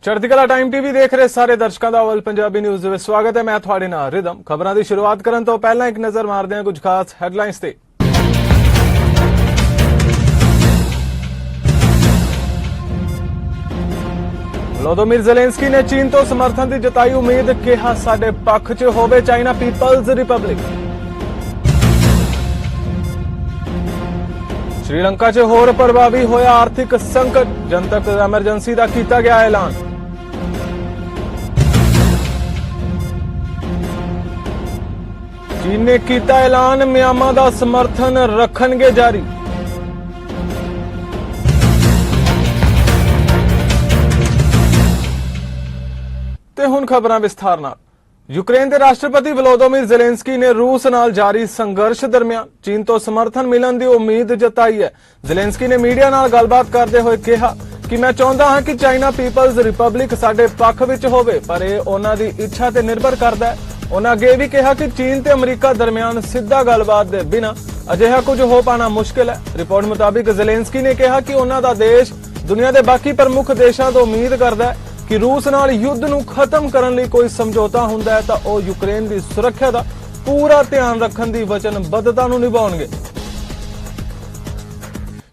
ਚੜ੍ਹਦੀ ਕਲਾ time TV ਦੇਖ ਰਹੇ ਸਾਰੇ ਦਰਸ਼ਕਾਂ ਦਾ ਵੱਲ ਪੰਜਾਬੀ ਨਿਊਜ਼ ਦੇ ਵਿੱਚ ਸਵਾਗਤ ਹੈ। ਮੈਂ ਤੁਹਾਡੇ ਨਾਲ ਰਿਦਮ। ਖਬਰਾਂ ਦੀ ਸ਼ੁਰੂਆਤ ਕਰਨ ਤੋਂ ਪਹਿਲਾਂ ਇੱਕ ਨਜ਼ਰ ਮਾਰਦੇ ਹਾਂ ਕੁਝ ਖਾਸ ਹੈਡਲਾਈਨਸ ਤੇ। ਵਲੋਦੀਮੀਰ ਜ਼ੈਲੈਂਸਕੀ ਨੇ ਚੀਨ ਤੋਂ ਸਮਰਥਨ ਦੀ ਜਤਾਈ ਉਮੀਦ, ਕਿਹਾ ਸਾਡੇ ਪੱਖ 'ਚ ਹੋਵੇ ਚਾਈਨਾ ਪੀਪਲਜ਼ ਰਿਪਬਲਿਕ। श्रीलंका 'ਚ ਹੋਰ ਪ੍ਰਭਾਵੀ ਹੋਇਆ ਆਰਥਿਕ ਸੰਕਟ, ਜਨਤਕ ਐਮਰਜੈਂਸੀ ਦਾ ਕੀਤਾ ਗਿਆ ਐਲਾਨ। चीन ने किया ऐलान, म्यांमार का समर्थन रखणगे जारी। ते हुण खबरां विस्तार नाल। यूक्रेन के राष्ट्रपति वलोदीमीर ज़ेलेंस्की ने रूस नाल जारी संघर्ष दरमियान चीन तो समर्थन मिलण की उम्मीद जताई है। ज़ेलेंस्की ने मीडिया नाल गलबात करते हुए कहा कि मैं चाहता हाँ कि चाइना पीपल्स रिपब्लिक साडे पक्ष विच होवे, पर यह उन्हां दी इच्छा ते निर्भर करदा है। उन्होंने अगे भी कहा कि चीन ते अमरीका दरमियान सीधा गलबात के बिना अजिहा कुछ हो पाना मुश्किल है। रिपोर्ट मुताबिक ज़ेलेंस्की ने कहा कि उन्हों का देश दुनिया के बाकी प्रमुख देशों तो उम्मीद करता है कि रूस नाल युद्ध नूं खत्म करने लई कोई समझौता हुंदा है तां ओह यूक्रेन की सुरक्षा का पूरा ध्यान रखण की वचनबद्धता नूं निभाउणगे।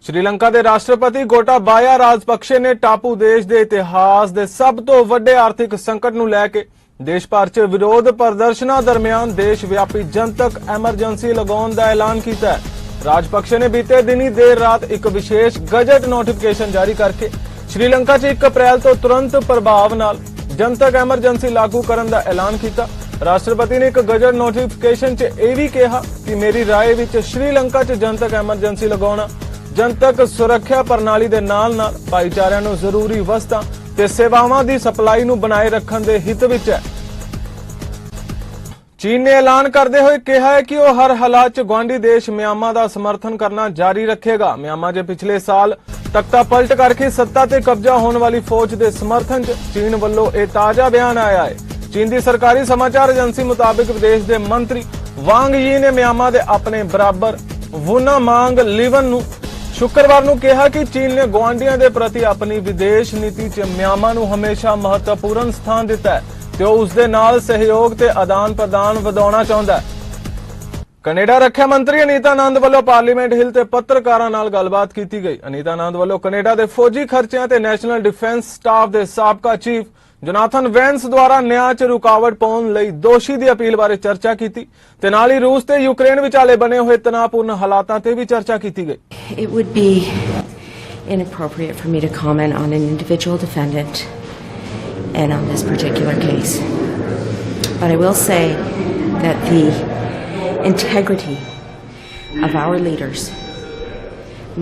श्रीलंका के राष्ट्रपति गोटाबाया राजपक्षे ने टापू देश के इतिहास के सब तो वड्डे आर्थिक संकट नूं लैके देश भर च विरोध प्रदर्शनां दरमियान देश व्यापी जनतक एमरजेंसी लगाउण दा ऐलान किया है। राजपक्षे ने बीते दिनी देर रात एक विशेष गजट नोटिफिकेशन जारी करके श्रीलंका च 1 अप्रैल तो तुरंत प्रभाव नाल जनतक एमरजेंसी लागू करने का ऐलान किया। राष्ट्रपति ने एक गजट नोटिफिकेशन च यह भी कहा कि मेरी राय विच श्रीलंका च जनतक एमरजेंसी लगाउणा जनतक सुरक्षा प्रणाली दे नाल नाल भाईचारिਆਂ ਨੂੰ ਜ਼ਰੂਰੀ ਵਸਤਾਂ ਤੇ ਸੇਵਾਵਾਂ ਦੀ ਸਪਲਾਈ ਨੂੰ ਬਣਾਏ ਰੱਖਣ ਦੇ ਹਿੱਤ ਵਿੱਚ ਹੈ। चीन ने ऐलान करते हुए कहा है कि वह हर हालात च गुआढ़ी देश म्यांमार का समर्थन करना जारी रखेगा। म्यांमार के पिछले साल तख्ता पलट करके सत्ता ते कब्जा होने वाली फौज के समर्थन च चीन वालों यह ताजा बयान आया है। चीन की सरकारी समाचार एजेंसी मुताबिक विदेश के मंत्री वांग यी ने म्यांमार के अपने बराबर वुना मांग लिवन नूं शुक्रवार नूं कहा कि चीन ने गुआढ़ियों के प्रति अपनी विदेश नीति च म्यांमार नूं हमेशा महत्वपूर्ण स्थान दिता है ਤੇ ਉਸ ਦੇ ਨਾਲ ਸਹਿਯੋਗ ਤੇ ਆਦਾਨ ਪ੍ਰਦਾਨ ਵਧਾਉਣਾ ਚਾਹੁੰਦਾ ਹੈ। ਕੈਨੇਡਾ ਰੱਖਿਆ ਮੰਤਰੀ ਅਨੀਤਾ ਆਨੰਦ ਵੱਲੋਂ ਪਾਰਲੀਮੈਂਟ ਹਿੱਲ ਤੇ ਪੱਤਰਕਾਰਾਂ ਨਾਲ ਗੱਲਬਾਤ ਕੀਤੀ ਗਈ। ਅਨੀਤਾ ਆਨੰਦ ਵੱਲੋਂ ਕੈਨੇਡਾ ਦੇ ਫੌਜੀ ਖਰਚਿਆਂ ਤੇ ਨੈਸ਼ਨਲ ਡਿਫੈਂਸ ਸਟਾਫ ਦੇ ਸਾਬਕਾ ਚੀਫ ਜੋਨਾਥਨ ਵੈਂਸ ਦੁਆਰਾ ਨਿਆਂ 'ਚ ਰੁਕਾਵਟ ਪਾਉਣ ਲਈ ਦੋਸ਼ੀ ਦੀ ਅਪੀਲ ਬਾਰੇ ਚਰਚਾ ਕੀਤੀ ਤੇ ਨਾਲ ਹੀ ਰੂਸ ਤੇ ਯੂਕਰੇਨ ਵਿਚਾਲੇ ਬਣੇ ਹੋਏ ਤਣਾਅਪੂਰਨ ਹਾਲਾਤਾਂ ਤੇ ਵੀ ਚਰਚਾ ਕੀਤੀ ਗਈ। It would be inappropriate for me to comment on an individual defendant and on this particular case. But I will say that the integrity of our leaders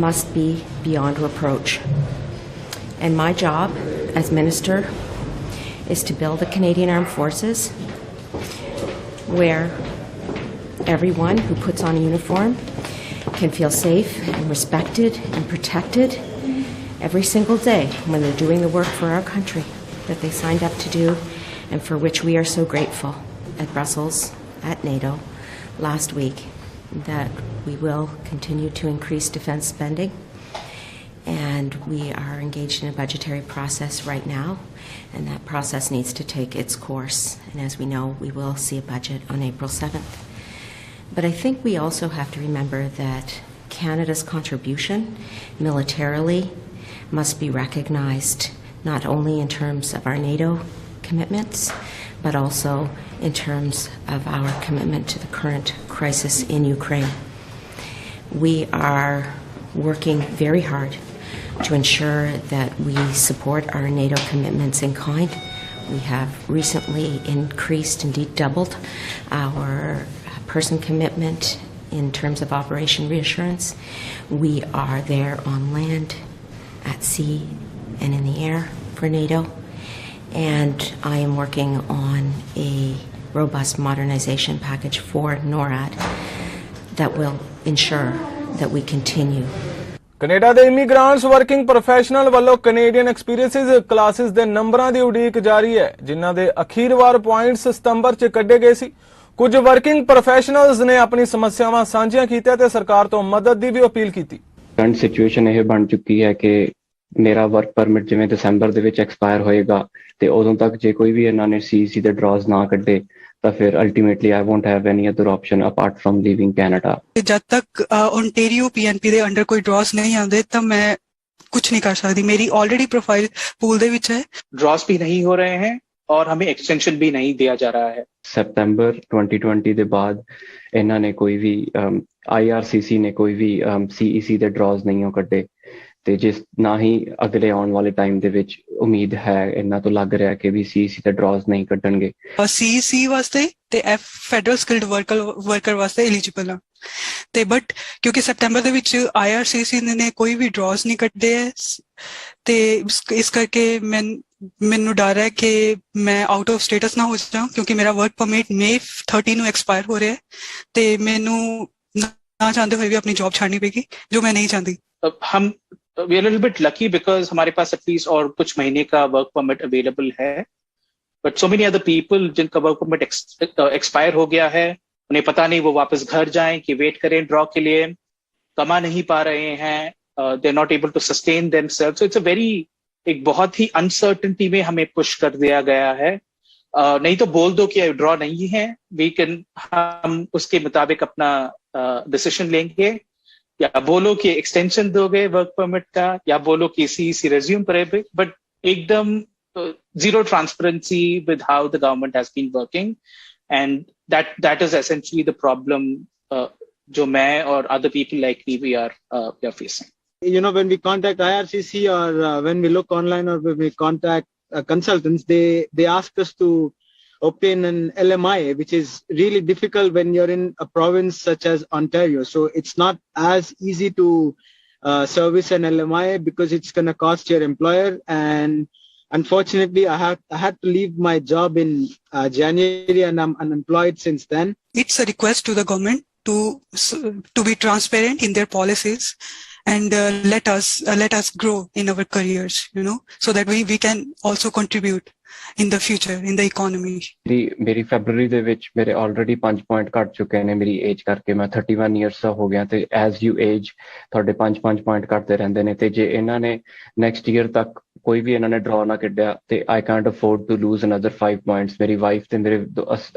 must be beyond reproach. And my job as minister is to build the Canadian Armed Forces where everyone who puts on a uniform can feel safe and respected and protected every single day when they're doing the work for our country that they signed up to do and for which we are so grateful at Brussels, at NATO last week, that we will continue to increase defence spending, and we are engaged in a budgetary process right now, and that process needs to take its course, and as we know we will see a budget on April 7th. But I think we also have to remember that Canada's contribution militarily must be recognised, not only in terms of our NATO commitments, but also in terms of our commitment to the current crisis in Ukraine. We are working very hard to ensure that we support our NATO commitments in kind. We have recently increased, indeed doubled, our person commitment in terms of Operation Reassurance. We are there on land, at sea, and in the air for NATO, and I am working on a robust modernization package for NORAD that will ensure that we continue. Canada ਦੇ ਇਮੀਗ੍ਰਾਂਟਸ working professional ਵੱਲੋਂ Canadian experiences classes ਦੇ ਨੰਬਰਾਂ ਦੀ ਉਡੀਕ ਜਾਰੀ ਹੈ, ਜਿਨ੍ਹਾਂ ਦੇ ਅਖੀਰਵਾਰ points ਸਤੰਬਰ 'ਚ ਕੱਢੇ ਗਏ ਸੀ। ਕੁਝ ਵਰਕਿੰਗ ਪ੍ਰੋਫੈਸ਼ਨਲਸ ਨੇ ਆਪਣੀ ਸਮੱਸਿਆਵਾਂ ਸਾਂਝੀਆਂ ਕੀਤੀਆਂ ਤੇ ਸਰਕਾਰ ਤੋਂ ਮਦਦ ਦੀ ਵੀ ਅਪੀਲ ਕੀਤੀ। ਕਰੰਟ ਸਿਚੁਏਸ਼ਨ ਇਹ ਬਣ ਚੁੱਕੀ ਹੈ ਕਿ ਮੇਰਾ ਵਰਕ ਪਰਮਿਟ ਜਿਵੇਂ ਦਸੰਬਰ ਦੇ ਵਿੱਚ ਐਕਸਪਾਇਰ ਹੋਏਗਾ ਤੇ ਉਦੋਂ ਤੱਕ ਜੇ ਕੋਈ ਵੀ ਇਹਨਾਂ ਨੇ ਸੀਈਸੀ ਦੇ ਡਰਾਜ਼ ਨਾ ਕੱਢੇ ਤਾਂ ਫਿਰ ultimately I won't have any other option apart from leaving Canada. ਜਦ ਤੱਕ ਓਨਟਾਰੀਓ ਪੀਐਨਪੀ ਦੇ ਅੰਡਰ ਕੋਈ ਡਰਾਸ ਨਹੀਂ ਆਉਂਦੇ ਤਾਂ ਮੈਂ कुछ नहीं कर सकती। मेरी ऑलरेडी प्रोफाइल पूल दे विच है। ड्रॉस भी नहीं हो रहे हैं और हमें एक्सटेंशन भी नहीं दिया जा रहा है। सितंबर 2020 ਦੇ ਬਾਅਦ ਇਹਨਾਂ ਨੇ ਕੋਈ ਵੀ IRCC ਨੇ ਕੋਈ ਵੀ CEC ਦੇ ਡਰਾਜ਼ ਨਹੀਂ ਉਹ ਕੱਢੇ ਤੇ ਜਿਸ ਨਾ ਹੀ ਅਗਲੇ ਆਉਣ ਵਾਲੇ ਟਾਈਮ ਦੇ ਵਿੱਚ ਉਮੀਦ ਹੈ ਇਹਨਾਂ ਤੋਂ ਲੱਗ ਰਿਹਾ ਕਿ ਵੀ CEC ਦੇ ਡਰਾਜ਼ ਨਹੀਂ ਕੱਢਣਗੇ। CEC ਵਾਸਤੇ ਤੇ ਫੈਡਰਲ ਸਕਿਲਡ ਵਰਕਰ ਵਾਸਤੇ ਐਲੀਜੀਬਲ ਆ ਤੇ ਬਟ ਕਿਉਂਕਿ ਸਪਟੈਂਬਰ ਦੇ ਵਿੱਚ IRCC ਨੇ ਕੋਈ ਵੀ ਡਰਾਜ਼ ਨਹੀਂ ਕੱਢੇ ਹੈ ਤੇ ਇਸ ਕਰਕੇ ਮੈਨੂੰ ਡਰ ਹੈ ਕਿ ਮੈਂ ਆਊਟ ਆਫ ਸਟੇਟਸ ਨਾ ਹੋ ਜਾਵਾਂ ਕਿਉਂਕਿ ਮੇਰਾ ਵਰਕ ਪਰਮਿਟ May 30 ਨੂੰ ਐਕਸਪਾਇਰ ਹੋ ਰਿਹਾ ਹੈ ਤੇ ਮੈਨੂੰ ਨਾ ਚਾਹੁੰਦੇ ਹੋਏ ਵੀ ਆਪਣੀ ਜੌਬ ਛੱਡਣੀ ਪਏਗੀ जो मैं नहीं चाहती। हम we are a little bit lucky because हमारे पास एटलीस्ट और कुछ महीने का वर्क परमिट अवेलेबल है, but so many other people जिनका वर्क परमिट एक्सपायर हो गया है उन्हें पता नहीं वो वापस घर जाएं कि वेट करें ड्रॉ के लिए, कमा नहीं पा रहे हैं, they are not able to sustain themselves. So it's a very एक बहुत ही अनसर्टेनिटी में हमें पुश कर दिया गया है। नहीं तो बोल दो कि ड्रॉ नहीं है, वी कैन हम उसके मुताबिक अपना डिसीजन लेंगे, या बोलो कि एक्सटेंशन दोगे वर्क परमिट का, या बोलो कि CEC रेज्यूम करेंगे, बट एकदम zero transparency with how the government has been working, and that is essentially the problem जो मैं और other people like me we are facing. You know, when we contact IRCC or when we look online or when we contact consultants, they ask us to obtain an LMI, which is really difficult when you're in a province such as Ontario. So it's not as easy to service an LMI because it's going to cost your employer. And unfortunately, I had to leave my job in January, and I'm unemployed since then. It's a request to the government to be transparent in their policies and let us grow in our careers, you know, so that we can also contribute in the future in the economy. ਮੇਰੀ February ਦੇ ਵਿੱਚ ਮੇਰੇ already 5 point ਘਟ ਚੁੱਕੇ ਨੇ ਮੇਰੀ age ਕਰਕੇ। ਮੈਂ 31 ਇਅਰਸ ਦਾ ਹੋ ਗਿਆ ਤੇ ਐਜ਼ ਯੂ ਏਜ ਤੁਹਾਡੇ 5 ਪੁਆਇੰਟ ਘਟਦੇ ਰਹਿੰਦੇ ਨੇ ਤੇ ਜੇ ਇਹਨਾਂ ਨੇ ਨੈਕਸਟ ਈਅਰ ਤੱਕ ਕੋਈ ਵੀ ਇਹਨਾਂ ਨੇ ਡਰਾ ਨਾ ਕੱਢਿਆ ਤੇ I can't afford to lose another 5 points. ਮੇਰੀ ਵਾਈਫ ਤੇ ਮੇਰੇ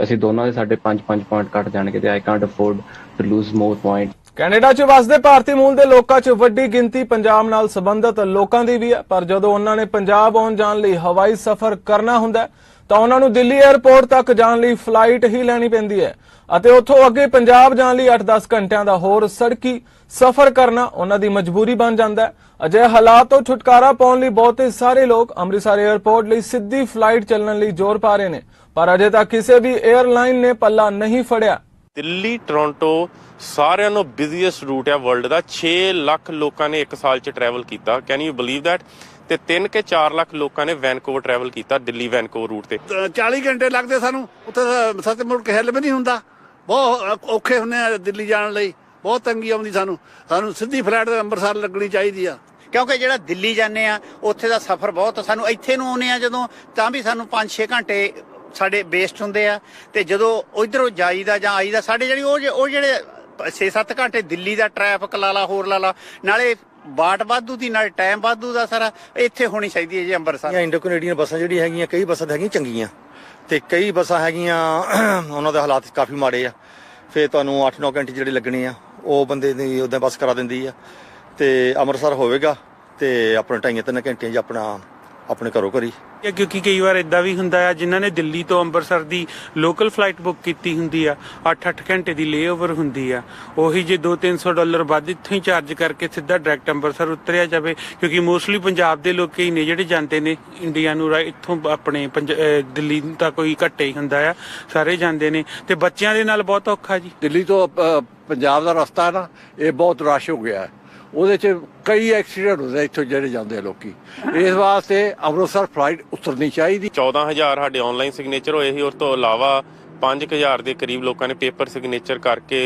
ਅਸੀਂ ਦੋਨਾਂ ਦੇ ਸਾਡੇ 5 ਪੁਆਇੰਟ ਘਟ ਜਾਣਗੇ ਤੇ I can't afford to lose more point. Canada 'ਚ ਵਸਦੇ ਭਾਰਤੀ ਮੂਲ ਦੇ ਲੋਕਾਂ 'ਚ ਵੱਡੀ ਗਿਣਤੀ ਪੰਜਾਬ ਨਾਲ ਸੰਬੰਧਿਤ ਲੋਕਾਂ ਦੀ ਵੀ ਹੈ, ਪਰ ਜਦੋਂ ਉਹਨਾਂ ਨੇ ਪੰਜਾਬ ਆਉਣ ਜਾਣ ਲਈ ਹਵਾਈ ਸਫ਼ਰ ਕਰਨਾ ਹੁੰਦਾ ਤਾਂ ਉਹਨਾਂ ਨੂੰ ਦਿੱਲੀ 에ਅਰਪੋਰਟ ਤੱਕ ਜਾਣ ਲਈ ਫਲਾਈਟ ਹੀ ਲੈਣੀ ਪੈਂਦੀ ਹੈ ਅਤੇ ਉੱਥੋਂ ਅੱਗੇ ਪੰਜਾਬ ਜਾਣ ਲਈ 8-10 ਘੰਟਿਆਂ ਦਾ ਹੋਰ ਸੜਕੀ ਸਫ਼ਰ ਕਰਨਾ ਉਹਨਾਂ ਦੀ ਮਜਬੂਰੀ ਬਣ ਜਾਂਦਾ ਹੈ। ਅਜਿਹੇ ਹਾਲਾਤ ਤੋਂ ਛੁਟਕਾਰਾ ਪਾਉਣ ਲਈ ਬਹੁਤੇ ਸਾਰੇ ਲੋਕ ਅੰਮ੍ਰਿਤਸਰ 에ਅਰਪੋਰਟ ਲਈ ਸਿੱਧੀ ਫਲਾਈਟ ਚੱਲਣ ਲਈ ਜ਼ੋਰ ਪਾ ਰਹੇ ਨੇ, ਪਰ ਅਜੇ ਤੱਕ ਕਿਸੇ ਵੀ 에ਅਰਲਾਈਨ ਨੇ ਪੱਲਾ ਨਹੀਂ ਫੜਿਆ। ਦਿੱਲੀ ਟੋਰਾਂਟੋ ਸਾਰਿਆਂ ਨੂੰ ਬਿਜ਼ੀਐਸਟ ਰੂਟ ਹੈ ਵਰਲਡ ਦਾ। 6 ਲੱਖ ਲੋਕਾਂ ਨੇ ਇੱਕ ਸਾਲ 'ਚ ਟਰੈਵਲ ਕੀਤਾ, ਕੈਨ ਯੂ ਬਲੀਵ ਦੈਟ? ਤੇ 3 ਕੇ 4 ਲੱਖ ਲੋਕਾਂ ਨੇ ਵੈਨਕੂਵਰ ਟਰੈਵਲ ਕੀਤਾ, ਦਿੱਲੀ ਵੈਨਕੂਵਰ ਰੂਟ ਤੇ। 40 ਘੰਟੇ ਲੱਗਦੇ ਸਾਨੂੰ ਉੱਥੇ, ਸੱਤ ਮੁੜ ਕੇ ਹਿੱਲ ਵੀ ਨਹੀਂ ਹੁੰਦਾ, ਬਹੁਤ ਔਖੇ ਹੁੰਦੇ ਆ ਦਿੱਲੀ ਜਾਣ ਲਈ, ਬਹੁਤ ਤੰਗੀ ਆਉਂਦੀ ਸਾਨੂੰ ਸਿੱਧੀ ਫਲਾਈਟ ਅੰਮ੍ਰਿਤਸਰ ਲੱਗਣੀ ਚਾਹੀਦੀ ਆ ਕਿਉਂਕਿ ਜਿਹੜਾ ਦਿੱਲੀ ਜਾਂਦੇ ਆ ਉੱਥੇ ਦਾ ਸਫ਼ਰ ਬਹੁਤ, ਸਾਨੂੰ ਇੱਥੇ ਨੂੰ ਆਉਂਦੇ ਆ ਜਦੋਂ ਤਾਂ ਵੀ ਸਾਨੂੰ 5-6 ਘੰਟੇ ਸਾਡੇ ਵੇਸਟ ਹੁੰਦੇ ਆ ਤੇ ਜਦੋਂ ਉਧਰੋਂ ਜਾਈਦਾ ਜਾਂ ਆਈਦਾ ਸਾਡੇ ਜਿਹੜੀ ਉਹ ਜਿਹੜੇ 6-7 ਘੰਟੇ ਦਿੱਲੀ ਦਾ ਟ੍ਰੈਫਿਕ ਲਾ ਲਾ ਹੋਰ ਲਾ ਲਾ, ਨਾਲੇ ਬਾਟ ਵਾਧੂ ਦੀ ਨਾਲੇ ਟਾਈਮ ਵਾਧੂ ਦਾ ਸਾਰਾ ਇੱਥੇ ਹੋਣੀ ਚਾਹੀਦੀ ਹੈ ਜੀ ਅੰਮ੍ਰਿਤਸਰ। ਇੰਡੋ ਕੈਨੇਡੀਅਨ ਬੱਸਾਂ ਜਿਹੜੀਆਂ ਹੈਗੀਆਂ, ਕਈ ਬੱਸਾਂ ਤਾਂ ਹੈਗੀਆਂ ਚੰਗੀਆਂ ਤੇ ਕਈ ਬੱਸਾਂ ਹੈਗੀਆਂ ਉਹਨਾਂ ਦੇ ਹਾਲਾਤ ਕਾਫੀ ਮਾੜੇ ਆ, ਫਿਰ ਤੁਹਾਨੂੰ 8-9 ਘੰਟੇ ਜਿਹੜੇ ਲੱਗਣੇ ਆ ਉਹ ਬੰਦੇ ਦੀ ਉੱਦਾਂ ਬੱਸ ਕਰਾ ਦਿੰਦੀ ਆ ਤੇ ਅੰਮ੍ਰਿਤਸਰ ਹੋਵੇਗਾ ਤੇ ਆਪਣੇ 2.5-3 ਘੰਟੇ 'ਚ ਆਪਣੇ ਘਰੋਂ ਘਰੀ। ਕਿਉਂਕਿ ਕਈ ਵਾਰ ਇਦਾਂ ਵੀ ਹੁੰਦਾ ਆ ਜਿਨ੍ਹਾਂ ਨੇ ਦਿੱਲੀ ਤੋਂ ਅੰਮ੍ਰਿਤਸਰ ਦੀ ਲੋਕਲ ਫਲਾਈਟ ਬੁੱਕ ਕੀਤੀ ਹੁੰਦੀ ਆ, 8-8 ਘੰਟੇ ਦੀ ਲੇਓਵਰ ਹੁੰਦੀ ਆ, ਉਹੀ ਜੇ $200-300 ਵੱਧ ਇੱਥੋਂ ਹੀ ਚਾਰਜ ਕਰਕੇ ਸਿੱਧਾ ਡਾਇਰੈਕਟ ਅੰਮ੍ਰਿਤਸਰ ਉਤਰਿਆ ਜਾਵੇ, ਕਿਉਂਕਿ ਮੋਸਟਲੀ ਪੰਜਾਬ ਦੇ ਲੋਕ ਹੀ ਨੇ ਜਿਹੜੇ ਜਾਂਦੇ ਨੇ ਇੰਡੀਆ ਨੂੰ, ਇੱਥੋਂ ਆਪਣੇ ਦਿੱਲੀ ਤਾਂ ਕੋਈ ਘੱਟੇ ਹੀ ਹੁੰਦਾ ਆ, ਸਾਰੇ ਜਾਂਦੇ ਨੇ ਤੇ ਬੱਚਿਆਂ ਦੇ ਨਾਲ ਬਹੁਤ ਔਖਾ ਜੀ। ਦਿੱਲੀ ਤੋਂ ਪੰਜਾਬ ਦਾ ਰਸਤਾ ਹੈ ਨਾ, ਇਹ ਬਹੁਤ ਰਸ਼ ਹੋ ਗਿਆ, ਉਹਦੇ 'ਚ ਕਈ ਐਕਸੀਡੈਂਟ ਹੁੰਦੇ ਇੱਥੋਂ ਜਿਹੜੇ ਜਾਂਦੇ ਆ ਲੋਕੀ, ਇਸ ਵਾਸਤੇ ਅੰਮ੍ਰਿਤਸਰ ਫਲਾਈਟ ਉਤਰਨੀ ਚਾਹੀਦੀ। 14,000 ਸਾਡੇ ਆਨਲਾਈਨ ਸਿਗਨੇਚਰ ਹੋਏ ਸੀ, ਉਸ ਤੋਂ ਇਲਾਵਾ 5,000 ਦੇ ਕਰੀਬ ਲੋਕਾਂ ਨੇ ਪੇਪਰ ਸਿਗਨੇਚਰ ਕਰਕੇ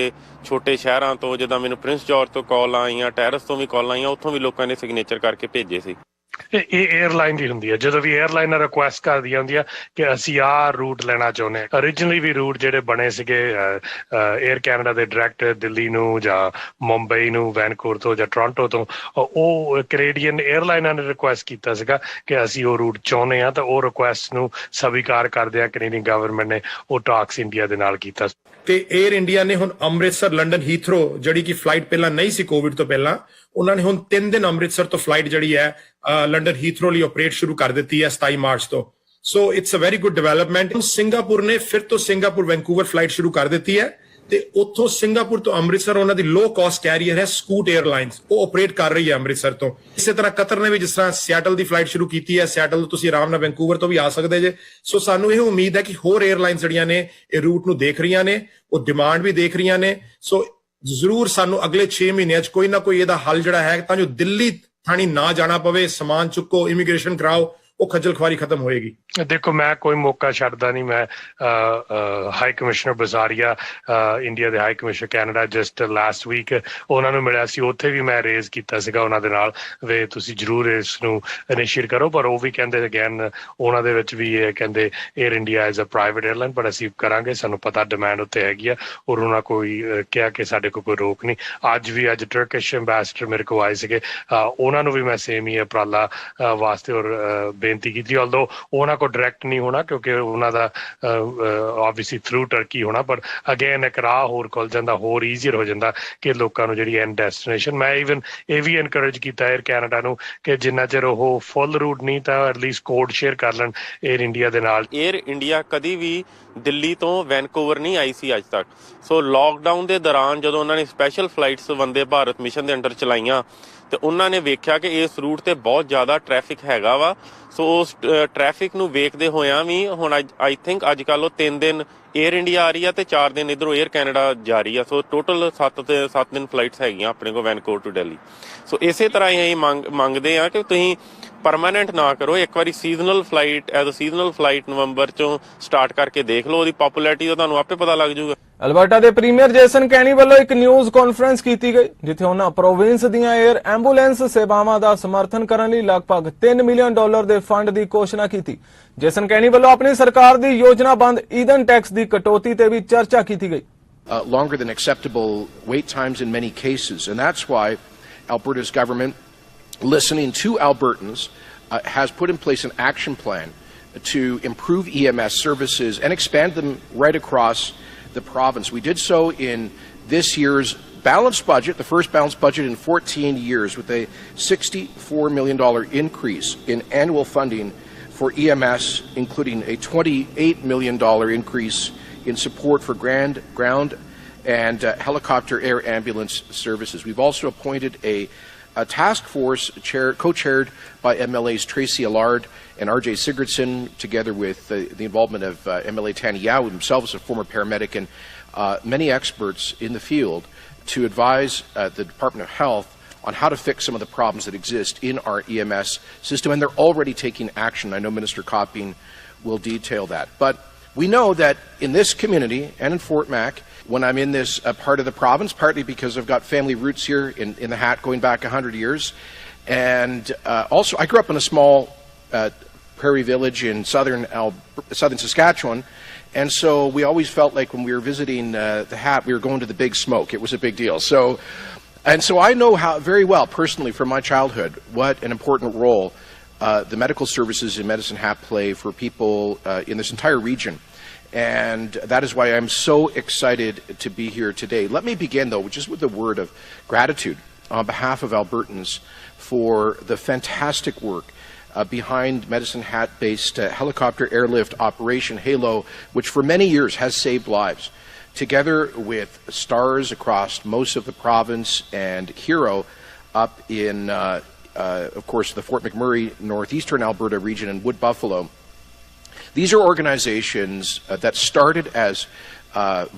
ਛੋਟੇ ਸ਼ਹਿਰਾਂ ਤੋਂ, ਜਿੱਦਾਂ ਮੈਨੂੰ ਪ੍ਰਿੰਸ ਜੌਰਜ ਤੋਂ ਕਾਲ ਆਈਆਂ, ਟੈਰਸ ਤੋਂ ਵੀ ਕਾਲ ਆਈਆਂ, ਉੱਥੋਂ ਵੀ ਲੋਕਾਂ ਨੇ ਸਿਗਨੇਚਰ ਕਰਕੇ ਭੇਜੇ ਸੀ। ਇਹ 에ਅਰਲਾਈਨ ਦੀ ਹੁੰਦੀ ਹੈ। ਜਦੋਂ ਵੀ 에ਅਰਲਾਈਨਰ ਰਿਕੁਐਸਟ ਕਰਦੀਆਂ ਹੁੰਦੀਆਂ ਕਿ ਅਸੀਂ ਆਹ ਰੂਟ ਲੈਣਾ ਚਾਹੁੰਦੇ ਹਾਂ। ਓਰੀਜਨਲੀ ਵੀ ਰੂਟ ਜਿਹੜੇ ਬਣੇ ਸੀਗੇ 에ਅਰ ਕੈਨੇਡਾ ਦੇ ਡਾਇਰੈਕਟ ਦਿੱਲੀ ਨੂੰ ਜਾਂ ਮੁੰਬਈ ਨੂੰ ਵੈਨਕੂਵਰ ਤੋਂ ਜਾਂ ਟੋਰਾਂਟੋ ਤੋਂ, ਉਹ ਕੈਨੇਡੀਅਨ 에ਅਰਲਾਈਨਰ ਨੇ ਰਿਕੁਐਸਟ ਕੀਤਾ ਸੀਗਾ ਕਿ ਅਸੀਂ ਉਹ ਰੂਟ ਚਾਹੁੰਦੇ ਹਾਂ, ਤਾਂ ਉਹ ਰਿਕੁਐਸਟ ਨੂੰ ਸਵੀਕਾਰ ਕਰਦਿਆਂ ਕੈਨੇਡੀਅਨ ਗਵਰਨਮੈਂਟ ਨੇ ਉਹ ਟਾਕਸ ਇੰਡੀਆ ਦੇ ਨਾਲ ਕੀਤਾ। ਤੇ 에ਅਰ ਇੰਡੀਆ ਨੇ ਹੁਣ ਅੰਮ੍ਰਿਤਸਰ ਲੰਡਨ ਹੀਥਰੋ, ਜਿਹੜੀ ਕਿ ਫਲਾਈਟ ਪਹਿਲਾਂ ਨਹੀਂ ਸੀ ਕੋਵਿਡ ਤੋਂ ਪਹਿਲਾਂ, ਉਹਨਾਂ ਨੇ ਹੁਣ 3 ਦਿਨ ਅੰਮ੍ਰਿਤਸਰ ਤੋਂ ਫਲਾਈਟ ਜਿਹੜੀ ਹੈ ਲੰਡਨ ਹੀਥਰੋ ਲਈ ਆਪਰੇਟ ਸ਼ੁਰੂ ਕਰ ਦਿੱਤੀ ਹੈ 27 ਮਾਰਚ ਤੋਂ। So it's a very good development. Singapore ਨੇ ਫਿਰ ਤੋਂ ਸਿੰਗਾਪੁਰ ਵੈਨਕੂਵਰ ਫਲਾਈਟ ਸ਼ੁਰੂ ਕਰ ਦਿੱਤੀ ਹੈ ਤੇ ਉੱਥੋਂ ਸਿੰਗਾਪੁਰ ਤੋਂ ਅੰਮ੍ਰਿਤਸਰ ਉਹਨਾਂ ਦੀ ਲੋ ਕਾਸਟ ਕੈਰੀਅਰ ਹੈ ਸਕੂਟ 에ਅਰਲਾਈਨਸ, ਉਹ ਆਪਰੇਟ ਕਰ ਰਹੀ ਹੈ ਅੰਮ੍ਰਿਤਸਰ ਤੋਂ। ਇਸੇ ਤਰ੍ਹਾਂ ਕਤਰ ਨੇ ਵੀ ਜਿਸ ਤਰ੍ਹਾਂ ਸਿਆਟਲ ਦੀ ਫਲਾਈਟ ਸ਼ੁਰੂ ਕੀਤੀ ਹੈ, ਸਿਆਟਲ ਤੋਂ ਤੁਸੀਂ ਆਰਾਮ ਨਾਲ ਵੈਨਕੂਵਰ ਤੋਂ ਵੀ ਆ ਸਕਦੇ ਜੇ। ਸੋ ਸਾਨੂੰ ਇਹ ਉਮੀਦ ਹੈ ਕਿ ਹੋਰ 에ਅਰਲਾਈਨਸ ਜਿਹੜੀਆਂ ਨੇ ਇਹ ਰੂਟ ਨੂੰ ਦੇਖ ਰਹੀਆਂ ਨੇ, ਉਹ ਡਿਮਾਂਡ ਵੀ ਦੇਖ ਰਹੀਆਂ ਨੇ। ਸੋ ਜ਼ਰੂਰ ਸਾਨੂੰ ਅਗਲੇ 6 ਮਹੀਨਿਆਂ 'ਚ ਕੋਈ ਨਾ ਕੋਈ ਇਹਦਾ ਹੱਲ ਜਿਹੜਾ ਹੈ ਤਾਂ ਜੋ ਦਿੱਲੀ ਥਾਣੀ ਨਾ ਜਾਣਾ ਪਵੇ, ਸਮਾਨ ਚੁੱਕੋ, ਇਮੀਗ੍ਰੇਸ਼ਨ ਕਰਾਓ, ਉਹ ਖੱਜਲ ਖੁਆਰੀ ਖਤਮ ਹੋਏਗੀ। ਦੇਖੋ, ਮੈਂ ਕੋਈ ਮੌਕਾ ਛੱਡਦਾ ਨਹੀਂ। ਮੈਂ ਹਾਈ ਕਮਿਸ਼ਨਰ ਬਜ਼ਾਰੀਆ, ਇੰਡੀਆ ਦੇ high commissioner Canada, just last week ਉਹਨਾਂ ਨੂੰ ਮਿਲਿਆ ਸੀ। ਉੱਥੇ ਵੀ ਮੈਂ ਰੇਜ਼ ਕੀਤਾ ਸੀਗਾ ਉਹਨਾਂ ਦੇ ਨਾਲ ਵੀ ਤੁਸੀਂ ਜ਼ਰੂਰ ਇਸ ਨੂੰ ਇਨੀਸ਼ੀਏਟ ਕਰੋ, ਪਰ ਉਹ ਵੀ ਕਹਿੰਦੇ ਅਗੇਨ ਉਹਨਾਂ ਦੇ ਵਿੱਚ ਵੀ ਇਹ ਕਹਿੰਦੇ Air India is a private airline, ਪਰ ਅਸੀਂ ਕਰਾਂਗੇ, ਸਾਨੂੰ ਪਤਾ ਡਿਮਾਂਡ ਉੱਤੇ ਹੈਗੀ ਆ ਔਰ ਉਹਨਾਂ ਕੋਈ ਕਿਹਾ ਕਿ ਸਾਡੇ ਕੋਲ ਕੋਈ ਰੋਕ ਨਹੀਂ। ਅੱਜ ਟਰਕਿਸ਼ ਐਂਬੈਸਡਰ ਮੇਰੇ ਕੋਲ ਆਏ ਸੀਗੇ, ਉਹਨਾਂ ਨੂੰ ਵੀ ਮੈਂ ਸੇਮ ਹੀ ਉਪਰਾਲਾ ਵਾਸਤੇ ਔਰ ਬੇਨਤੀ ਕੀਤੀ, ਆਲਦੋ ਉਹਨਾਂ ਕੋਲ ਡਾਇਰੈਕਟ ਨਹੀਂ ਹੋਣਾ ਕਿਉਂਕਿ ਉਹਨਾਂ ਦਾ ਆਬਵੀਅਸਲੀ ਥਰੂ ਟਰਕੀ ਹੋਣਾ, ਪਰ ਅਗੇਨ ਇੱਕ ਰਾਹ ਹੋਰ ਖੁੱਲ ਜਾਂਦਾ, ਹੋਰ ਈਜ਼ੀਅਰ ਹੋ ਜਾਂਦਾ ਕਿ ਲੋਕਾਂ ਨੂੰ ਜਿਹੜੀ ਐਂਡ ਡੈਸਟੀਨੇਸ਼ਨ। ਮੈਂ ਈਵਨ ਇਹ ਵੀ ਐਨਕਰੇਜ ਕੀਤਾ 에ਅਰ ਕੈਨੇਡਾ ਨੂੰ ਕਿ ਜਿੰਨਾ ਚਿਰ ਉਹ ਫੁੱਲ ਰੂਟ ਨਹੀਂ ਤਾਂ ਐਟਲੀਸਟ ਕੋਡ ਸ਼ੇਅਰ ਕਰ ਲੈਣ 에ਅਰ ਇੰਡੀਆ ਦੇ ਨਾਲ। 에ਅਰ ਇੰਡੀਆ ਕਦੀ ਵੀ ਦਿੱਲੀ ਤੋਂ ਵੈਨਕੂਵਰ ਨਹੀਂ ਆਈ ਸੀ ਅੱਜ ਤੱਕ। ਸੋ ਲੋਕਡਾਊਨ ਦੇ ਦੌਰਾਨ ਜਦੋਂ ਉਹਨਾਂ ਨੇ special flights Vande Bharat mission ਦੇ ਅੰਡਰ ਚਲਾਈਆਂ ਤੇ ਉਹਨਾਂ ਨੇ ਵੇਖਿਆ ਕਿ ਇਸ ਰੂਟ ਤੇ ਬਹੁਤ ਜ਼ਿਆਦਾ ਟ੍ਰੈਫਿਕ ਹੈਗਾ ਵਾ। ਸੋ ਉਸ ਟ੍ਰੈਫਿਕ ਨੂੰ ਵੇਖਦੇ ਹੋਇਆਂ ਵੀ ਹੁਣ ਆਈ ਥਿੰਕ ਅੱਜ ਕੱਲ੍ਹ ਉਹ 3 ਦਿਨ 에ਅਰ ਇੰਡੀਆ ਆ ਰਹੀ ਆ ਤੇ 4 ਦਿਨ ਇੱਧਰੋਂ 에ਅਰ ਕੈਨੇਡਾ ਜਾ ਰਹੀ ਆ। ਸੋ ਟੋਟਲ 7 ਦਿਨ ਫਲਾਈਟਸ ਹੈਗੀਆਂ ਆਪਣੇ ਕੋਲ ਵੈਨਕੂਵਰ ਟੂ ਦਿੱਲੀ। ਸੋ ਇਸੇ ਤਰ੍ਹਾਂ ਹੀ ਅਸੀਂ ਮੰਗਦੇ ਆ ਕਿ ਤੁਸੀਂ ਪਰਮਾਨੈਂਟ ਨਾ ਕਰੋ, ਇੱਕ ਵਾਰੀ seasonal flight as a seasonal flight November ਚੋਂ ਸਟਾਰਟ ਕਰਕੇ ਦੇਖ ਲਓ, ਉਹਦੀ ਪਪੂਲੈਰਿਟੀ ਦਾ ਤੁਹਾਨੂੰ ਆਪੇ ਪਤਾ ਲੱਗ ਜਾਊਗਾ। ਅਲਬਰਟਾ ਦੇ ਪ੍ਰੀਮੀਅਰ ਜੇਸਨ ਕੈਨੀ ਵੱਲੋਂ ਇੱਕ ਨਿਊਜ਼ ਕਾਨਫਰੰਸ ਕੀਤੀ ਗਈ ਜਿੱਥੇ ਉਹਨਾਂ ਪ੍ਰੋਵਿੰਸ ਦੀਆਂ 에ਅਰ ਐਂਬੂਲੈਂਸ ਸੇਵਾਵਾਂ ਦਾ ਸਮਰਥਨ ਕਰਨ ਲਈ ਲਗਭਗ $3 ਮਿਲੀਅਨ ਦੇ ਫੰਡ ਦੀ ਘੋਸ਼ਣਾ ਕੀਤੀ। ਜੇਸਨ ਕੈਨੀ ਵੱਲੋਂ ਆਪਣੀ ਸਰਕਾਰ ਦੀ ਯੋਜਨਾਬੰਦ ਈਂਧਨ ਟੈਕਸ ਦੀ ਕਟੌਤੀ ਤੇ ਵੀ ਚਰਚਾ ਕੀਤੀ ਗਈ। Longer than acceptable wait times in many cases, and that's why Alberta's government, listening to Albertans, has put in place an action plan to improve EMS services and expand them right across the province. We did so in this year's balanced budget, the first balanced budget in 14 years, with a $64 million increase in annual funding for EMS, including a $28 million increase in support for ground and helicopter air ambulance services. We've also appointed a task force co-chaired by MLAs Tracy Allard and R.J. Sigurdsson, together with the involvement of MLA Tani Yao, himself is a former paramedic, and many experts in the field, to advise the Department of Health on how to fix some of the problems that exist in our EMS system, and they're already taking action. I know Minister Copping will detail that. But we know that in this community and in Fort Mac, when I'm in this part of the province, partly because I've got family roots here in the Hat going back 100 years, and also I grew up in a small prairie village in southern Saskatchewan, and so we always felt like when we were visiting the Hat, we were going to the big smoke. It was a big deal. So I know how very well personally from my childhood what an important role the medical services in Medicine Hat play for people in this entire region. And that is why I'm so excited to be here today. Let me begin, though, just with a word of gratitude on behalf of Albertans for the fantastic work behind Medicine Hat-based helicopter airlift operation HALO, which for many years has saved lives. Together with STARS across most of the province and HERO up in, of course, the Fort McMurray, northeastern Alberta region and Wood Buffalo. These are organizations that started as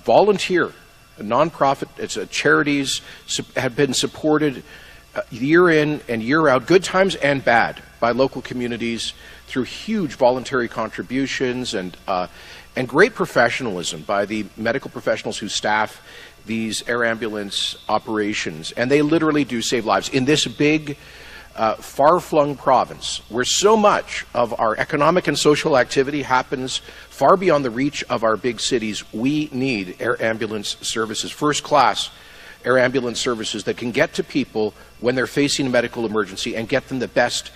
volunteer, non-profit charities, have been supported year in and year out, good times and bad, by local communities through huge voluntary contributions and great professionalism by the medical professionals who staff these air ambulance operations. And they literally do save lives. In this big far-flung province where so much of our economic and social activity happens far beyond the reach of our big cities, we need air ambulance services, first-class air ambulance services that can get to people when they're facing a medical emergency and get them the best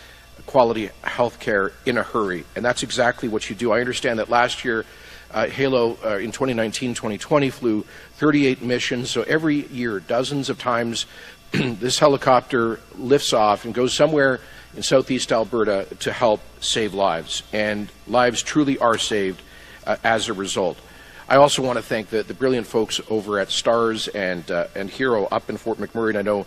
quality health care in a hurry. And that's exactly what you do. I understand that last year, Halo in 2019-2020 flew 38 missions, so every year, dozens of times, this helicopter lifts off and goes somewhere in southeast Alberta to help save lives, and lives truly are saved as a result. I also want to thank the brilliant folks over at STARS and Hero up in Fort McMurray, and I know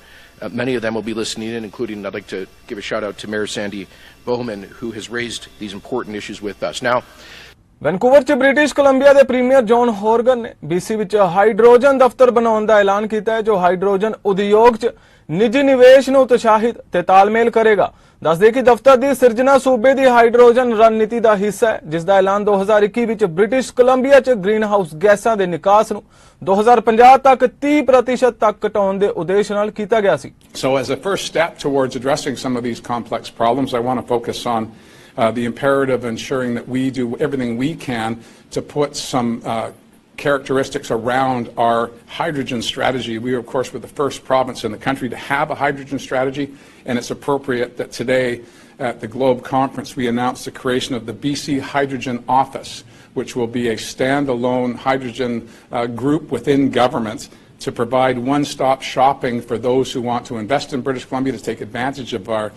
many of them will be listening in, including I'd like to give a shout out to Mayor Sandy Bowman, who has raised these important issues with us. Now, Vancouver 'ਚ British Columbia ਦੇ premier John ਹੋਰਗਨ ਨੇ BC ਵਿੱਚ hydrogen ਦਫ਼ਤਰ ਬਣਾਉਣ ਦਾ ਐਲਾਨ ਕੀਤਾ ਹੈ ਜੋ ਹਾਈਡਰੋਜਨ ਉਦਯੋਗ 'ਚ ਨਿੱਜੀ ਨਿਵੇਸ਼ ਨੂੰ ਉਤਸ਼ਾਹਿਤ ਤੇ ਤਾਲਮੇਲ ਕਰੇਗਾ। ਦੱਸਦੇ ਕਿ ਦਫ਼ਤਰ ਦੀ ਸਿਰਜਣਾ ਸੂਬੇ ਦੀ ਹਾਈਡਰੋਜਨ ਰਣਨੀਤੀ ਦਾ ਹਿੱਸਾ ਹੈ ਜਿਸ ਦਾ ਐਲਾਨ 2021 ਵਿੱਚ ਬ੍ਰਿਟਿਸ਼ ਕੋਲੰਬੀਆ 'ਚ ਗ੍ਰੀਨ ਹਾਊਸ ਗੈਸਾਂ ਦੇ ਨਿਕਾਸ ਨੂੰ 2050 ਤੱਕ 30% ਤੱਕ ਘਟਾਉਣ ਦੇ ਉਦੇਸ਼ ਨਾਲ ਕੀਤਾ ਗਿਆ ਸੀ। So as a first step towards addressing some of these complex problems, I want to focus on the imperative of ensuring that we do everything we can to put some characteristics around our hydrogen strategy. We, of course, were the first province in the country to have a hydrogen strategy, and it's appropriate that today at the Globe Conference we announced the creation of the BC Hydrogen Office, which will be a standalone hydrogen group within government to provide one-stop shopping for those who want to invest in British Columbia, to take advantage of our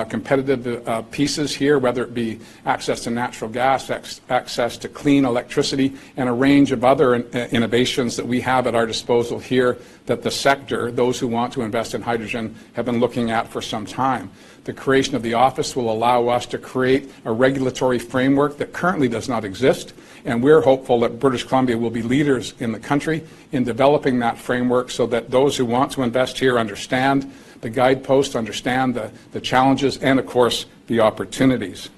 competitive pieces here, whether it be access to natural gas, access to clean electricity, and a range of other innovations that we have at our disposal here that the sector, those who want to invest in hydrogen, have been looking at for some time. The creation of the office will allow us to create a regulatory framework that currently does not exist, and we're hopeful that British Columbia will be leaders in the country in developing that framework so that those who want to invest here understand the guideposts, understand the challenges, and of course the opportunities.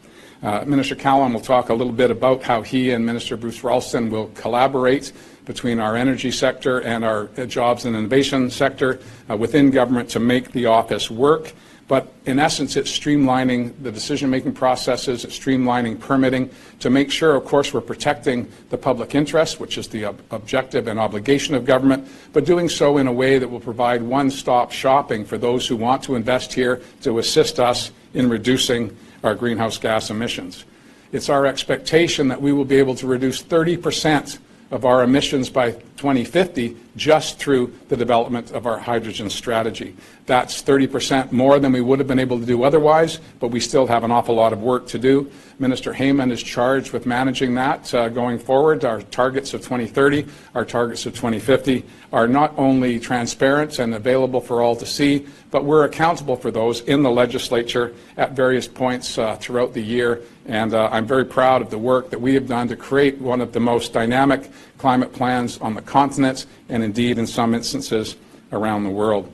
Minister Callum will talk a little bit about how he and Minister Bruce Ralston will collaborate between our energy sector and our jobs and innovation sector within government to make the office work. But in essence, it's streamlining the decision-making processes, it's streamlining permitting to make sure, of course, we're protecting the public interest, which is the objective and obligation of government, but doing so in a way that will provide one-stop shopping for those who want to invest here to assist us in reducing our greenhouse gas emissions. It's our expectation that we will be able to reduce 30% of our emissions by 2050 just through the development of our hydrogen strategy. That's 30% more than we would have been able to do otherwise, but we still have an awful lot of work to do. Minister Heyman is charged with managing that going forward. Our targets of 2030, our targets of 2050 are not only transparent and available for all to see, but we're accountable for those in the legislature at various points throughout the year. And I'm very proud of the work that we have done to create one of the most dynamic climate plans on the continent and indeed in some instances around the world.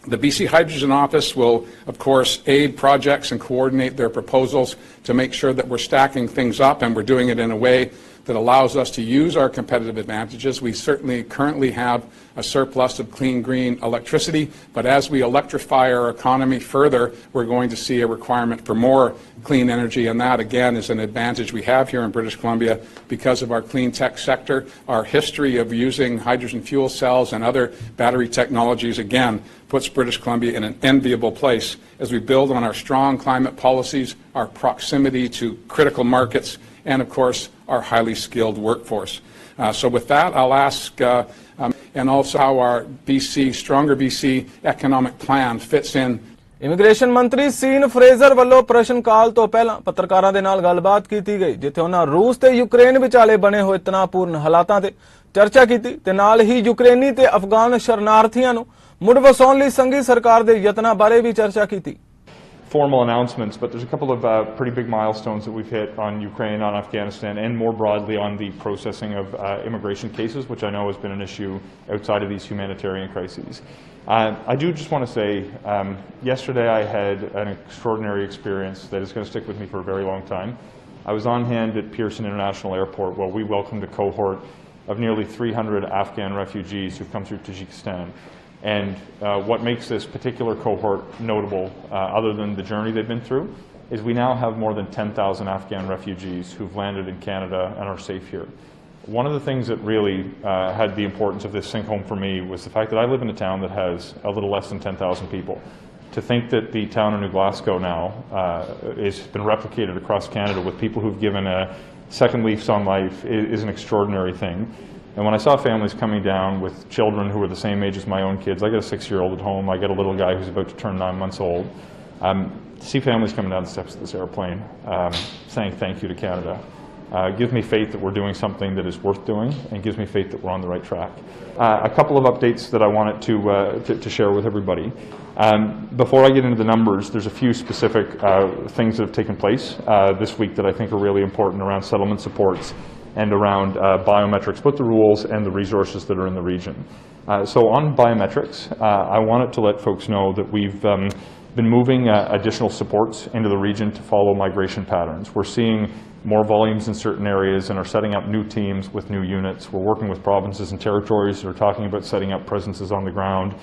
The BC Hydrogen Office will, of course, aid projects and coordinate their proposals to make sure that we're stacking things up and we're doing it in a way that allows us to use our competitive advantages. We certainly currently have a surplus of clean, green electricity, but as we electrify our economy further, we're going to see a requirement for more clean energy, and that, again, is an advantage we have here in British Columbia because of our clean tech sector. Our history of using hydrogen fuel cells and other battery technologies, again, puts British Columbia in an enviable place as we build on our strong climate policies, our proximity to critical markets, and, of course, our highly skilled workforce. So with that, I'll ask, and also how our Stronger BC economic plan fits in. Immigration ਮੰਤਰੀ scene Fraser ਵੱਲੋਂ ਪ੍ਰਸ਼ਨ ਕਾਲ ਤੋਂ ਪਹਿਲਾਂ ਪੱਤਰਕਾਰਾਂ ਦੇ ਨਾਲ ਗੱਲਬਾਤ ਕੀਤੀ ਗਈ ਜਿੱਥੇ ਉਹਨਾਂ ਰੂਸ ਤੇ ਯੂਕਰੇਨ ਵਿਚਾਲੇ ਬਣੇ ਹੋਏ ਤਣਾਅਪੂਰਨ ਹਾਲਾਤਾਂ ਤੇ ਚਰਚਾ ਕੀਤੀ ਤੇ ਨਾਲ ਹੀ ਯੂਕਰੇਨੀ ਤੇ ਅਫਗਾਨ ਸ਼ਰਨਾਰਥੀਆਂ ਨੂੰ ਮੁੜ ਵਸਾਉਣ ਲਈ ਸੰਘੀ ਸਰਕਾਰ ਦੇ ਯਤਨਾਂ ਬਾਰੇ ਵੀ ਚਰਚਾ ਕੀਤੀ। Formal announcements, but there's a couple of pretty big milestones that we've hit on Ukraine, on Afghanistan, and more broadly on the processing of immigration cases, which I know has been an issue outside of these humanitarian crises. I do just want to say, yesterday I had an extraordinary experience that is going to stick with me for a very long time. I was on hand at Pearson International Airport while we welcomed a cohort of nearly 300 Afghan refugees who've come through Tajikistan. And what makes this particular cohort notable, other than the journey they've been through, is we now have more than 10,000 Afghan refugees who've landed in Canada and are safe here. One of the things that really had the importance of this sink home for me was the fact that I live in a town that has a little less than 10,000 people. To think that the town of New Glasgow now has been replicated across Canada with people who've given second leafs on life is an extraordinary thing. And when I saw families coming down with children who were the same age as my own kids, I got a 6-year-old at home, I got a little guy who's about to turn 9 months old, to see families coming down the steps of this airplane saying thank you to Canada gives me faith that we're doing something that is worth doing and gives me faith that we're on the right track. A couple of updates that I wanted to share with everybody. Before I get into the numbers, there's a few specific things that have taken place this week that I think are really important around settlement supports and around biometrics, both the rules and the resources that are in the region. So on biometrics, I wanted to let folks know that we've been moving additional supports into the region to follow migration patterns. We're seeing more volumes in certain areas and are setting up new teams with new units. We're working with provinces and territories that are talking about setting up presences on the ground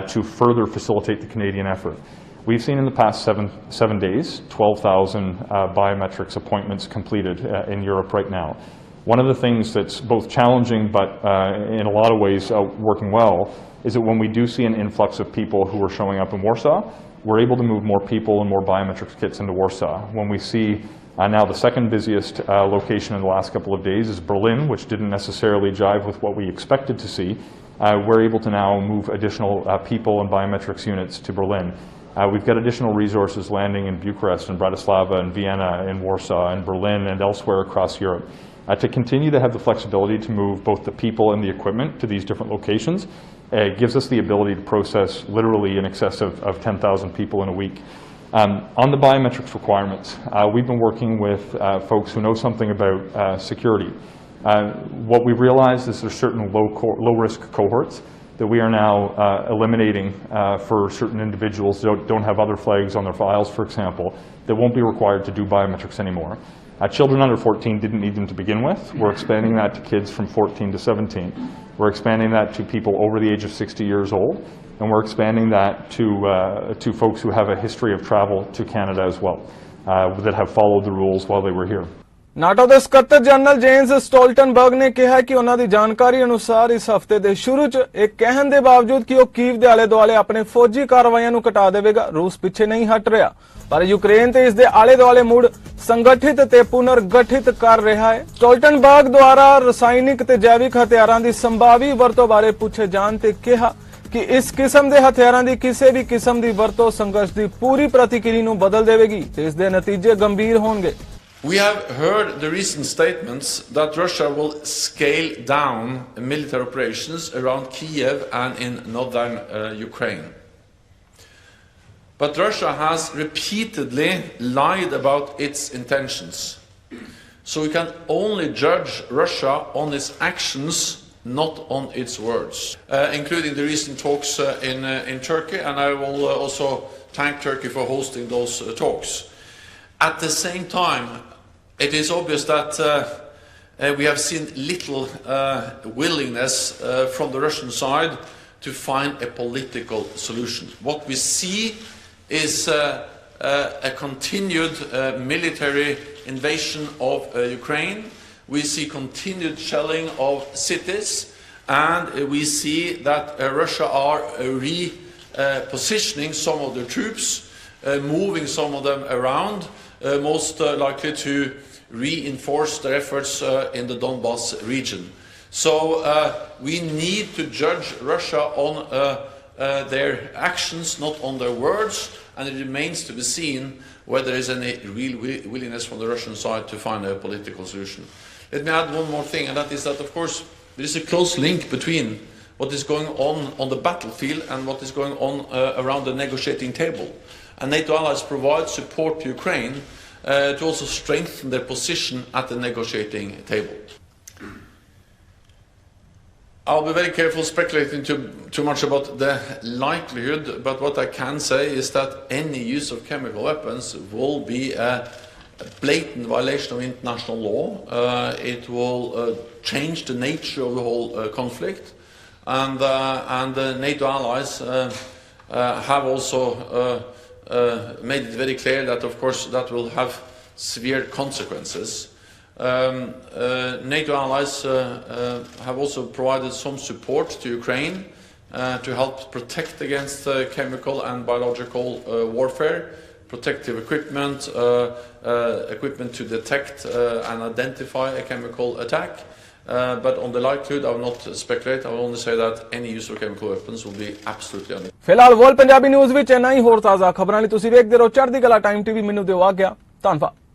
to further facilitate the Canadian effort. We've seen in the past seven days, 12,000 biometrics appointments completed in Europe right now. One of the things that's both challenging but in a lot of ways working well is that when we do see an influx of people who are showing up in Warsaw, we're able to move more people and more biometrics kits into Warsaw. When we see now the second busiest location in the last couple of days is Berlin, which didn't necessarily jive with what we expected to see, we're able to now move additional people and biometrics units to Berlin. We've got additional resources landing in Bucharest and Bratislava and Vienna and Warsaw and Berlin and elsewhere across Europe to continue to have the flexibility to move both the people and the equipment to these different locations. It gives us the ability to process literally in excess of 10,000 people in a week. On the biometrics requirements, we've been working with folks who know something about security. What we've realized is there's certain low-risk cohorts that we are now eliminating for certain individuals that don't have other flags on their files, for example, that won't be required to do biometrics anymore. Children under 14 didn't need them to begin with. We're expanding that to kids from 14 to 17. We're expanding that to people over the age of 60 years old. And we're expanding that to folks who have a history of travel to Canada as well, that have followed the rules while they were here. NATO ਦੇ ਸਕੱਤਰ general James ਸਟੋਲਟਨਬਰਗ ਨੇ ਕਿਹਾ ਕਿ ਉਹਨਾਂ ਦੀ ਜਾਣਕਾਰੀ ਅਨੁਸਾਰ ਇਸ ਹਫ਼ਤੇ ਦੇ ਸ਼ੁਰੂ 'ਚ ਇਹ ਕਹਿਣ ਦੇ ਬਾਵਜੂਦ ਕਿ ਉਹ ਕੀਵ ਦੇ ਆਲੇ-ਦੁਆਲੇ ਆਪਣੇ ਫੌਜੀ ਕਾਰਵਾਈਆਂ ਨੂੰ ਘਟਾ ਦੇਵੇਗਾ, ਰੂਸ ਪਿੱਛੇ ਨਹੀਂ ਹਟ ਰਿਹਾ, ਪਰ ਯੂਕਰੇਨ ਤੇ ਇਸ ਦੇ ਆਲੇ-ਦੁਆਲੇ ਮੁੜ ਸੰਗਠਿਤ ਤੇ ਪੁਨਰਗਠਿਤ ਕਰ ਰਿਹਾ ਹੈ। ਸਟੋਲਟਨਬਰਗ ਦੁਆਰਾ ਰਸਾਇਣਿਕ ਤੇ ਜੈਵਿਕ ਹਥਿਆਰਾਂ ਦੀ ਸੰਭਾਵੀ ਵਰਤੋਂ ਬਾਰੇ ਪੁੱਛੇ ਜਾਣ ਤੇ ਕਿਹਾ ਕਿ ਇਸ ਕਿਸਮ ਦੇ ਹਥਿਆਰਾਂ ਦੀ ਕਿਸੇ ਵੀ ਕਿਸਮ ਦੀ ਵਰਤੋਂ ਸੰਘਰਸ਼ ਦੀ ਪੂਰੀ ਪ੍ਰਤੀਕਿਰਿਆ ਨੂੰ ਬਦਲ ਦੇਵੇਗੀ ਤੇ ਇਸ ਦੇ ਨਤੀਜੇ ਗੰਭੀਰ ਹੋਣਗੇ। We have heard the recent statements that Russia will scale down military operations around Kiev and in northern Ukraine. But Russia has repeatedly lied about its intentions. So we can only judge Russia on its actions, not on its words, including the recent talks in Turkey, and I will also thank Turkey for hosting those talks. At the same time, it is obvious that we have seen little willingness from the Russian side to find a political solution. What we see is a continued military invasion of Ukraine. We see continued shelling of cities, and we see that Russia are repositioning some of their troops, moving some of them around, most likely to reinforce their efforts in the Donbas region. So we need to judge Russia on their actions, not on their words, and it remains to be seen whether there is any real willingness from the Russian side to find a political solution. Let me add one more thing, and that is that, of course, there is a close link between what is going on the battlefield and what is going on around the negotiating table. And NATO allies provide support to Ukraine to also strengthen their position at the negotiating table. I'll be very careful speculating too much about the likelihood, but what I can say is that any use of chemical weapons will be a blatant violation of international law. It will change the nature of the whole conflict, and NATO allies have also made it very clear that, of course, that will have severe consequences. NATO allies have also provided some support to Ukraine to help protect against chemical and biological warfare, protective equipment, equipment to detect and identify a chemical attack. But on the likelihood, I will not speculate. I will only say that any use of chemical weapons will be absolutely unacceptable. ਫਿਲਹਾਲ world Punjabi news ਵਿੱਚ ਇੰਨਾ ਹੀ। ਹੋਰ ਤਾਜ਼ਾ ਖਬਰਾਂ ਲਈ ਤੁਸੀਂ ਵੇਖਦੇ ਰਹੋ ਚੜ੍ਹਦੀ ਕਲਾ ਟਾਈਮ ਟੀਵੀ। ਮੈਨੂੰ ਦਿਓ ਆਗਿਆ। ਧੰਨਵਾਦ।